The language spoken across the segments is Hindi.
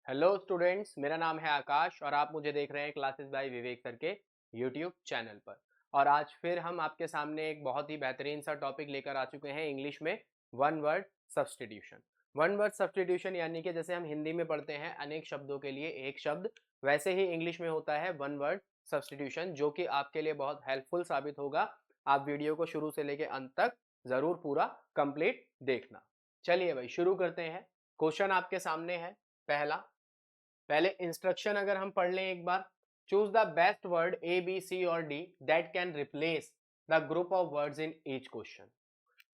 हेलो स्टूडेंट्स, मेरा नाम है आकाश और आप मुझे देख रहे हैं क्लासेस बाय विवेक सर के यूट्यूब चैनल पर। और आज फिर हम आपके सामने एक बहुत ही बेहतरीन सा टॉपिक लेकर आ चुके हैं इंग्लिश में, one word substitution. One word substitution यानी कि जैसे हम हिंदी में पढ़ते हैं अनेक शब्दों के लिए एक शब्द, वैसे ही इंग्लिश में होता है वन वर्ड सब्सटीट्यूशन, जो कि आपके लिए बहुत हेल्पफुल साबित होगा। आप वीडियो को शुरू से लेकर अंत तक जरूर पूरा कंप्लीट देखना। चलिए भाई शुरू करते हैं। क्वेश्चन आपके सामने है पहला। पहले इंस्ट्रक्शन अगर हम पढ़ लें एक बार, choose the best word A B C और D that can replace the group of words in each question.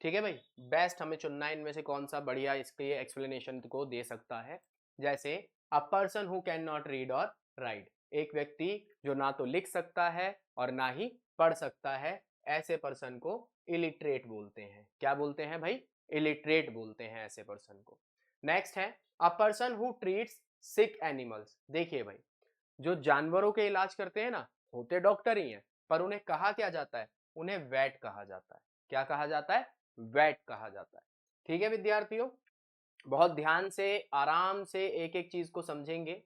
ठीक है भाई, बेस्ट हमें चुनना है इनमें से कौन सा बढ़िया इसके एक्सप्लेनेशन को दे सकता है। जैसे अ person who can not read और राइट, एक व्यक्ति जो ना तो लिख सकता है और ना ही पढ़ सकता है, ऐसे पर्सन को इलिटरेट बोलते हैं। क्या बोलते हैं भाई? इलिटरेट बोलते हैं ऐसे पर्सन को। नेक्स्ट है a person who treats sick animals. देखिए भाई, जो जानवरों के इलाज करते हैं ना, होते डॉक्टर ही हैं, पर उन्हें कहा क्या जाता है? उन्हें वेट कहा जाता है। क्या कहा जाता है? वेट कहा जाता है। ठीक है विद्यार्थियों, बहुत ध्यान से आराम से एक एक चीज को समझेंगे।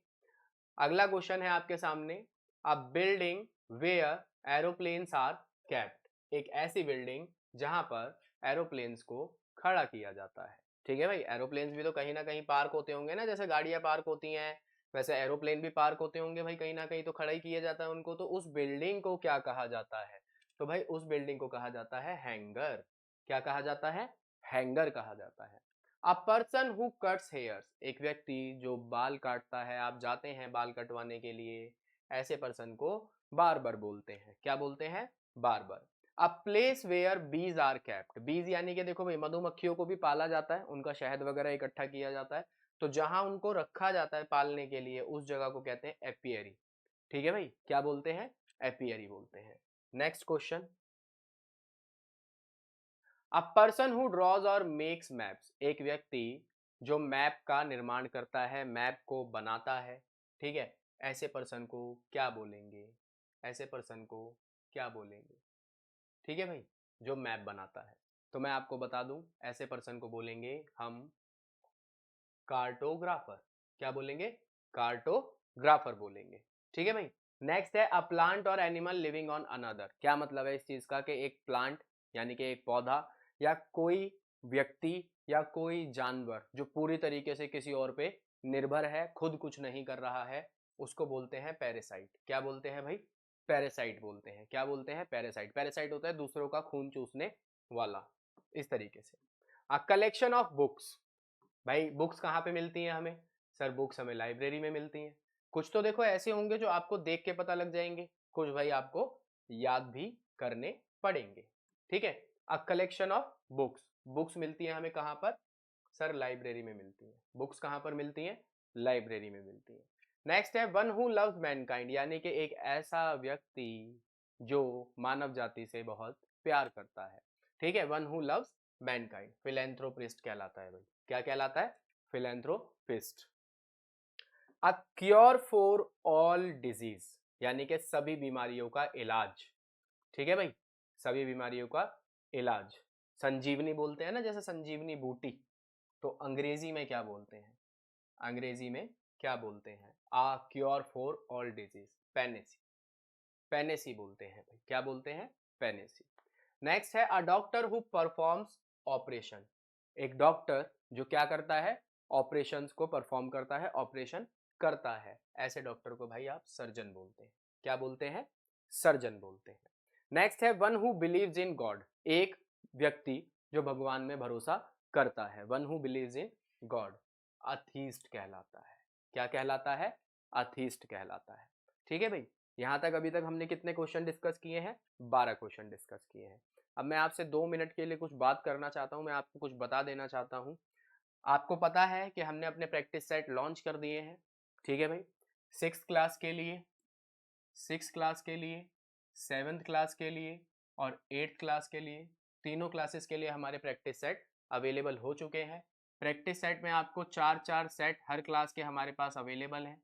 अगला क्वेश्चन है आपके सामने, a building where aeroplanes are kept, एक ऐसी बिल्डिंग जहां पर एरोप्लेन्स को खड़ा किया जाता है। ठीक है भाई, एरोप्लेन्स भी तो कहीं ना कहीं पार्क होते होंगे ना, जैसे गाड़ियां पार्क होती हैं वैसे एरोप्लेन भी पार्क होते होंगे भाई, कहीं ना कहीं तो खड़ा ही किया जाता है उनको। तो उस बिल्डिंग को क्या कहा जाता है? तो भाई उस बिल्डिंग को कहा जाता है हैंगर। क्या कहा जाता है? हैंगर कहा जाता है। A person who cuts hairs, एक व्यक्ति जो बाल काटता है, आप जाते हैं बाल कटवाने के लिए, ऐसे पर्सन को बार्बर बोलते हैं। क्या बोलते हैं? Barber. A place where bees are kept, बीज यानी कि देखो भाई मधुमक्खियों को भी पाला जाता है, उनका शहद वगैरह इकट्ठा किया जाता है, तो जहां उनको रखा जाता है पालने के लिए उस जगह को कहते हैं एपियरी। ठीक है भाई, क्या बोलते हैं? एपियरी बोलते हैं। Next question, a person who draws और मेक्स मैप्स, एक व्यक्ति जो मैप का निर्माण करता है, मैप को बनाता है। ठीक है, ऐसे पर्सन को क्या बोलेंगे? ऐसे पर्सन को क्या बोलेंगे? ठीक है भाई, जो मैप बनाता है, तो मैं आपको बता दूं, ऐसे पर्सन को बोलेंगे हम कार्टोग्राफर। क्या बोलेंगे? कार्टोग्राफर बोलेंगे। ठीक है भाई। नेक्स्ट है अ प्लांट और एनिमल लिविंग ऑन अनदर, क्या मतलब है इस चीज का? कि एक प्लांट यानी कि एक पौधा, या कोई व्यक्ति या कोई जानवर जो पूरी तरीके से किसी और पे निर्भर है, खुद कुछ नहीं कर रहा है, उसको बोलते हैं पैरासाइट। क्या बोलते हैं भाई? पैरासाइट बोलते हैं। क्या बोलते हैं? पैरासाइट। पैरासाइट होता है दूसरों का खून चूसने वाला, इस तरीके से। अ कलेक्शन ऑफ बुक्स, भाई बुक्स कहाँ पे मिलती हैं हमें? सर बुक्स हमें लाइब्रेरी में मिलती हैं। कुछ तो देखो ऐसे होंगे जो आपको देख के पता लग जाएंगे, कुछ भाई आपको याद भी करने पड़ेंगे। ठीक है, a collection of books, books मिलती हैं हमें कहाँ पर? सर लाइब्रेरी में मिलती हैं। बुक्स कहाँ पर मिलती हैं? लाइब्रेरी में मिलती हैं। नेक्स्ट है वन हु लव्स मैनकाइंड, यानी कि एक ऐसा व्यक्ति जो मानव जाति से बहुत प्यार करता है। ठीक है, one who loves Mankind, philanthropist कहलाता है भाई। क्या कहलाता है? Philanthropist. A cure for all disease, यानी कि सभी बीमारियों का इलाज। ठीक है भाई, सभी बीमारियों का इलाज। संजीवनी बोलते हैं ना, जैसे संजीवनी बूटी, तो अंग्रेजी में क्या बोलते हैं? अंग्रेजी में क्या बोलते हैं? आ क्योर फॉर ऑल डिजीज, पेनेसी। पेनेसी बोलते हैं भाई। क्या बोलते हैं? पेनेसी। नेक्स्ट है a doctor who performs operation, एक डॉक्टर जो क्या करता है? ऑपरेशंस को परफॉर्म करता है, ऑपरेशन करता है, ऐसे डॉक्टर को भाई आप सर्जन बोलते हैं। क्या बोलते हैं? सर्जन बोलते हैं। नेक्स्ट है one who believes in God, एक व्यक्ति जो भगवान में भरोसा करता है, one who believes in God, atheist कहलाता है। क्या कहलाता है? अथीस्ट कहलाता है। ठीक है भाई, यहां तक अभी तक हमने कितने क्वेश्चन डिस्कस किए हैं? 12 क्वेश्चन डिस्कस किए हैं। अब मैं आपसे 2 मिनट के लिए कुछ बात करना चाहता हूं, मैं आपको कुछ बता देना चाहता हूं। आपको पता है कि हमने अपने प्रैक्टिस सेट लॉन्च कर दिए हैं। ठीक है भाई, सिक्स क्लास के लिए, सिक्स क्लास के लिए, सेवन्थ क्लास के लिए और एट्थ क्लास के लिए, तीनों क्लासेस के लिए हमारे प्रैक्टिस सेट अवेलेबल हो चुके हैं। प्रैक्टिस सेट में आपको चार चार सेट हर क्लास के हमारे पास अवेलेबल हैं।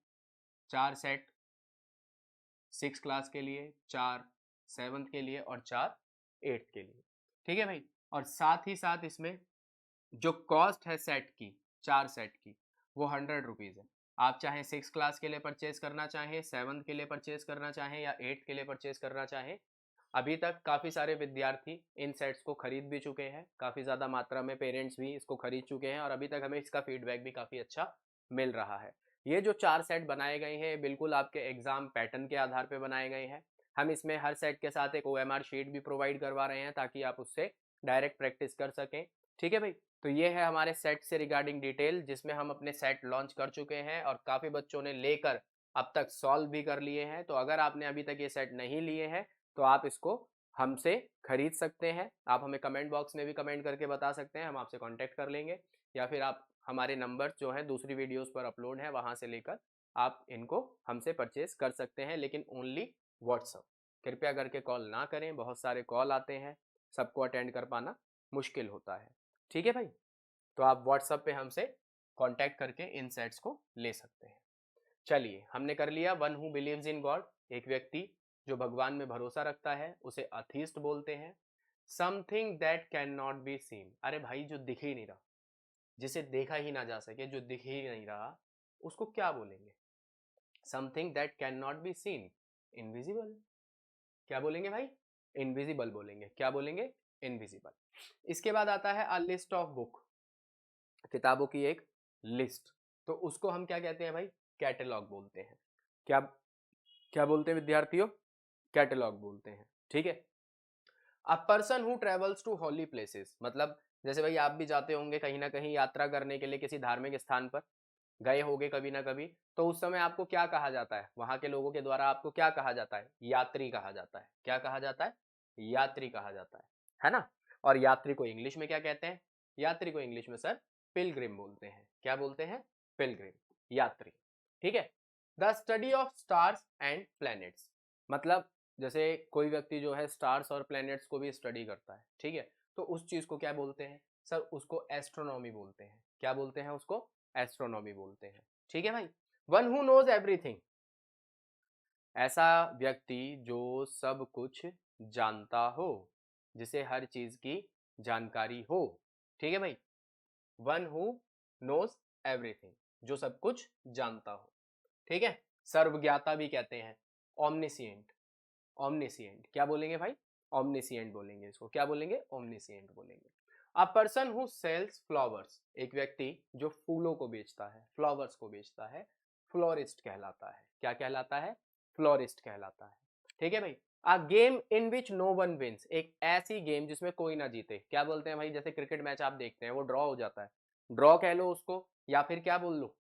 चार सेट सिक्स क्लास के लिए, चार सेवन्थ के लिए और चार एट्थ के लिए। ठीक है भाई, और साथ ही साथ इसमें जो कॉस्ट है सेट की, चार सेट की, वो 100 रुपीज़ है। आप चाहे 6 क्लास के लिए परचेज करना चाहें, 7th के लिए परचेज करना चाहें या 8th के लिए परचेज करना चाहें, अभी तक काफ़ी सारे विद्यार्थी इन सेट्स को खरीद भी चुके हैं, काफ़ी ज़्यादा मात्रा में पेरेंट्स भी इसको खरीद चुके हैं और अभी तक हमें इसका फीडबैक भी काफ़ी अच्छा मिल रहा है। ये जो 4 सेट बनाए गए हैं बिल्कुल आपके एग्जाम पैटर्न के आधार पर बनाए गए हैं। हम इसमें हर सेट के साथ एक OMR शीट भी प्रोवाइड करवा रहे हैं ताकि आप उससे डायरेक्ट प्रैक्टिस कर सकें। ठीक है भाई, तो ये है हमारे सेट से रिगार्डिंग डिटेल, जिसमें हम अपने सेट लॉन्च कर चुके हैं और काफ़ी बच्चों ने लेकर अब तक सॉल्व भी कर लिए हैं। तो अगर आपने अभी तक ये सेट नहीं लिए हैं तो आप इसको हमसे खरीद सकते हैं। आप हमें कमेंट बॉक्स में भी कमेंट करके बता सकते हैं, हम आपसे कांटेक्ट कर लेंगे, या फिर आप हमारे नंबर जो है दूसरी वीडियोस पर अपलोड है वहां से लेकर आप इनको हमसे परचेज कर सकते हैं, लेकिन ओनली व्हाट्सअप। कृपया करके कॉल ना करें, बहुत सारे कॉल आते हैं, सबको अटेंड कर पाना मुश्किल होता है। ठीक है भाई, तो आप व्हाट्सएप पे हमसे कांटेक्ट करके इन सेट्स को ले सकते हैं। चलिए, हमने कर लिया one who believes in God, एक व्यक्ति जो भगवान में भरोसा रखता है उसे अथीस्ट बोलते हैं। Something that can not be seen, अरे भाई जो दिख ही नहीं रहा, जिसे देखा ही ना जा सके, जो दिख ही नहीं रहा, उसको क्या बोलेंगे? Something that can not be seen, invisible. क्या बोलेंगे भाई? इनविजिबल बोलेंगे। क्या बोलेंगे? इनविजिबल। इसके बाद आता है अ लिस्ट ऑफ बुक, किताबों की एक लिस्ट, तो उसको हम क्या कहते हैं भाई? कैटलॉग बोलते हैं। क्या क्या बोलते हैं विद्यार्थियों? कैटलॉग बोलते हैं। ठीक है। A person who travels to holy places, मतलब जैसे भाई आप भी जाते होंगे कहीं ना कहीं यात्रा करने के लिए किसी धार्मिक स्थान पर, गए होंगे कभी ना कभी, तो उस समय आपको क्या कहा जाता है? वहां के लोगों के द्वारा आपको क्या कहा जाता है? यात्री कहा जाता है। क्या कहा जाता है? यात्री कहा जाता है ना? और यात्री को इंग्लिश में क्या कहते हैं? यात्री को इंग्लिश में सर पिलग्रिम बोलते हैं। क्या बोलते हैं? पिलग्रिम, यात्री। ठीक है। The study of stars and planets, मतलब जैसे कोई व्यक्ति जो है स्टार्स और प्लैनेट्स को भी स्टडी करता है, ठीक है, तो उस चीज को क्या बोलते हैं सर? उसको एस्ट्रोनॉमी बोलते हैं। क्या बोलते हैं उसको? एस्ट्रोनॉमी बोलते हैं। ठीक है भाई। वन हु नोज एवरीथिंग, ऐसा व्यक्ति जो सब कुछ जानता हो, जिसे हर चीज की जानकारी हो। ठीक है भाई, वन हु नोज एवरीथिंग, जो सब कुछ जानता हो। ठीक है, सर्वज्ञाता भी कहते हैं, ओमनिसिएंट। ओमनिसिएंट क्या बोलेंगे भाई? ओमनिसिएंट बोलेंगे इसको। क्या बोलेंगे? ओमनिसिएंट बोलेंगे। A person who sells flowers, एक व्यक्ति जो फूलों को बेचता है, फ्लावर्स को बेचता है, फ्लोरिस्ट कहलाता है। क्या कहलाता है? फ्लोरिस्ट कहलाता है। ठीक है भाई। A game in which no one wins, एक ऐसी गेम जिसमें कोई ना जीते। क्या बोलते हैं भाई? जैसे क्रिकेट मैच आप देखते हैं वो ड्रॉ हो जाता है, ड्रॉ कह लो उसको, या फिर क्या बोल लो?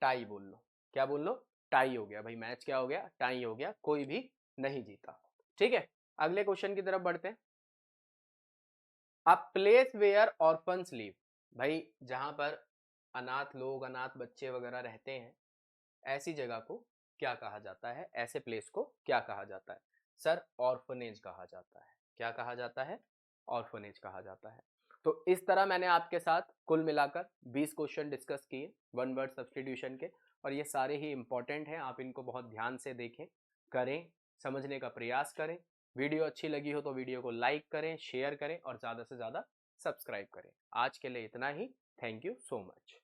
टाई बोल लो। क्या बोल लो? टाई हो गया भाई, मैच क्या हो गया? टाई हो गया, कोई भी नहीं जीता। ठीक है, अगले क्वेश्चन की तरफ बढ़ते हैं। A place where orphans live, भाई जहां पर अनाथ लोग, अनाथ बच्चे वगैरह रहते हैं, ऐसी जगह को क्या कहा जाता है? ऐसे प्लेस को क्या कहा जाता है? सर ऑर्फनेज कहा जाता है। क्या कहा जाता है? ऑर्फनेज कहा जाता है। तो इस तरह मैंने आपके साथ कुल मिलाकर 20 क्वेश्चन डिस्कस किए वन वर्ड सब्सटीट्यूशन के, और ये सारे ही इंपॉर्टेंट हैं। आप इनको बहुत ध्यान से देखें, करें, समझने का प्रयास करें। वीडियो अच्छी लगी हो तो वीडियो को लाइक करें, शेयर करें और ज़्यादा से ज़्यादा सब्सक्राइब करें। आज के लिए इतना ही। Thank you so much.